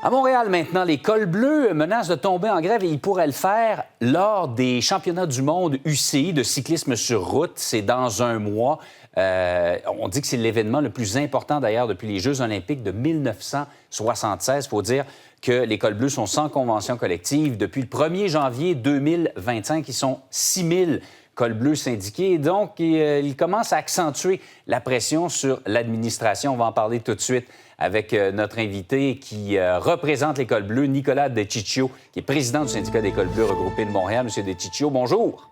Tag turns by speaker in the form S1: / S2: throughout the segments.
S1: À Montréal, maintenant, les cols bleus menacent de tomber en grève et ils pourraient le faire lors des championnats du monde UCI de cyclisme sur route. C'est dans un mois. On dit que c'est l'événement le plus important, d'ailleurs, depuis les Jeux olympiques de 1976. Il faut dire que les cols bleus sont sans convention collective. Depuis le 1er janvier 2025, ils sont 6 000 cols bleus syndiqués. Donc, ils commencent à accentuer la pression sur l'administration. On va en parler tout de suite avec notre invité qui représente les cols bleus, Nicolas De Ciccio, qui est président du syndicat des cols bleus regroupés de Montréal. Monsieur De Ciccio, bonjour.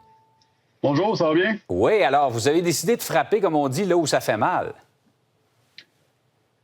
S2: Bonjour, ça va bien?
S1: Oui, alors, vous avez décidé de frapper, comme on dit, là où ça fait mal.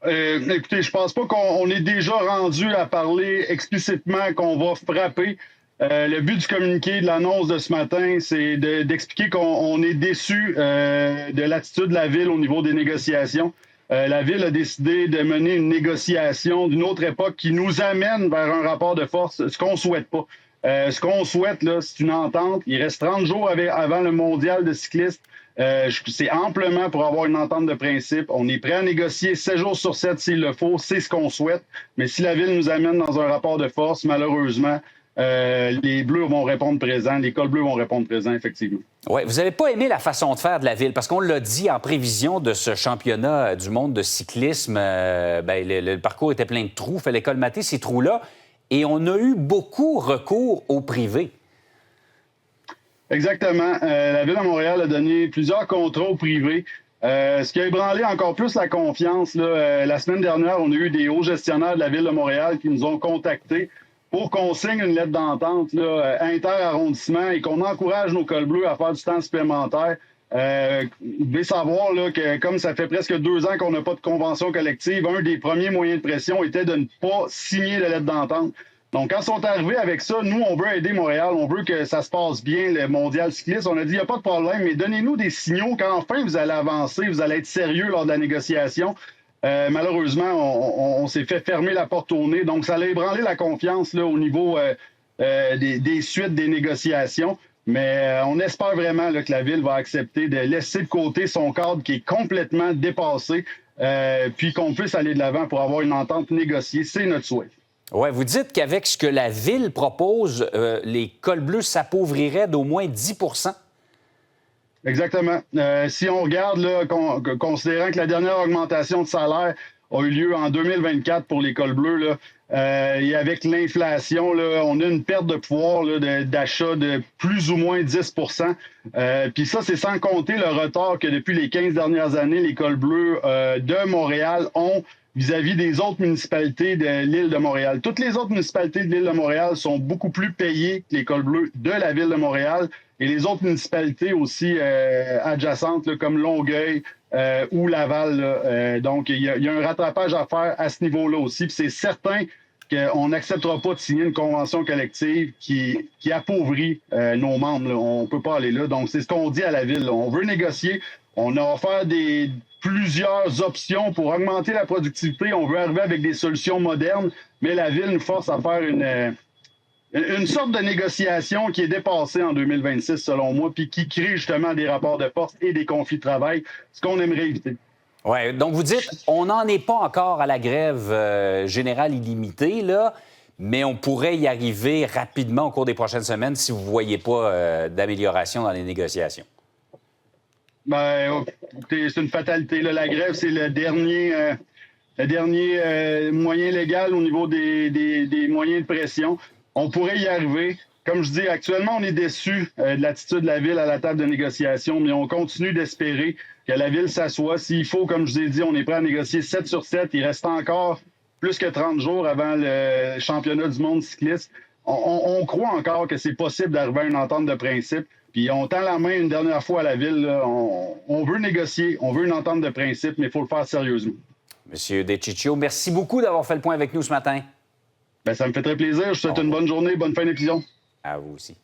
S2: Écoutez, je pense pas qu'on est déjà rendu à parler explicitement qu'on va frapper. Le but du communiqué de l'annonce de ce matin, c'est d'expliquer qu'on est déçu de l'attitude de la Ville au niveau des négociations. La Ville a décidé de mener une négociation d'une autre époque qui nous amène vers un rapport de force, ce qu'on souhaite pas. Ce qu'on souhaite, là, c'est une entente. Il reste 30 jours avant le mondial de cyclistes. C'est amplement pour avoir une entente de principe. On est prêt à négocier 7 jours sur 7 s'il le faut. C'est ce qu'on souhaite. Mais si la Ville nous amène dans un rapport de force, malheureusement, les Bleus vont répondre présent. Les cols bleus vont répondre présent, effectivement.
S1: Oui, vous n'avez pas aimé la façon de faire de la Ville, parce qu'on l'a dit en prévision de ce championnat du monde de cyclisme, le parcours était plein de trous, il fallait colmater ces trous-là, et on a eu beaucoup recours au privé.
S2: Exactement. La Ville de Montréal a donné plusieurs contrats au privé. Ce qui a ébranlé encore plus la confiance, là, la semaine dernière, on a eu des hauts gestionnaires de la Ville de Montréal qui nous ont contactés pour qu'on signe une lettre d'entente inter-arrondissement et qu'on encourage nos cols bleus à faire du temps supplémentaire. Vous devez savoir là, que comme ça fait presque 2 ans qu'on n'a pas de convention collective, un des premiers moyens de pression était de ne pas signer la lettre d'entente. Donc, quand ils sont arrivés avec ça, nous, on veut aider Montréal, on veut que ça se passe bien, le mondial cycliste. On a dit, il n'y a pas de problème, mais donnez-nous des signaux qu'enfin vous allez avancer, vous allez être sérieux lors de la négociation. Malheureusement, on s'est fait fermer la porte au nez. Donc, ça a ébranlé la confiance là, au niveau des suites des négociations. Mais on espère vraiment là, que la Ville va accepter de laisser de côté son cadre qui est complètement dépassé, puis qu'on puisse aller de l'avant pour avoir une entente négociée. C'est notre souhait.
S1: Oui, vous dites qu'avec ce que la Ville propose, les cols bleus s'appauvriraient d'au moins 10 %
S2: Exactement. Si on regarde, là, considérant que la dernière augmentation de salaire a eu lieu en 2024 pour les cols bleus, là, et avec l'inflation, là, on a une perte de pouvoir d'achat de plus ou moins 10 %. Puis ça, c'est sans compter le retard que depuis les 15 dernières années, les cols bleus de Montréal ont vis-à-vis des autres municipalités de l'île de Montréal. Toutes les autres municipalités de l'île de Montréal sont beaucoup plus payées que les cols bleus de la ville de Montréal. Et les autres municipalités aussi adjacentes, là, comme Longueuil ou Laval. Là, donc, il y a un rattrapage à faire à ce niveau-là aussi. Puis c'est certain qu'on n'acceptera pas de signer une convention collective qui appauvrit nos membres. Là. On ne peut pas aller là. Donc, c'est ce qu'on dit à la ville. Là. On veut négocier. On a offert plusieurs options pour augmenter la productivité. On veut arriver avec des solutions modernes, mais la ville nous force à faire une sorte de négociation qui est dépassée en 2026, selon moi, puis qui crée justement des rapports de force et des conflits de travail, ce qu'on aimerait éviter.
S1: Oui, donc vous dites, on n'en est pas encore à la grève générale illimitée, là, mais on pourrait y arriver rapidement au cours des prochaines semaines si vous ne voyez pas d'amélioration dans les négociations.
S2: Ben, c'est une fatalité. Là. La grève, c'est le dernier moyen légal au niveau des moyens de pression. On pourrait y arriver. Comme je dis, actuellement, on est déçu de l'attitude de la Ville à la table de négociation, mais on continue d'espérer que la Ville s'assoie. S'il faut, comme je vous ai dit, on est prêt à négocier 7 sur 7. Il reste encore plus que 30 jours avant le championnat du monde cycliste. On croit encore que c'est possible d'arriver à une entente de principe. Puis on tend la main une dernière fois à la Ville. Là. On veut négocier, on veut une entente de principe, mais il faut le faire sérieusement.
S1: Monsieur De Ciccio, merci beaucoup d'avoir fait le point avec nous ce matin.
S2: Bien, ça me fait très plaisir. Je vous souhaite une bonne journée, bonne fin d'épisode.
S1: À vous aussi.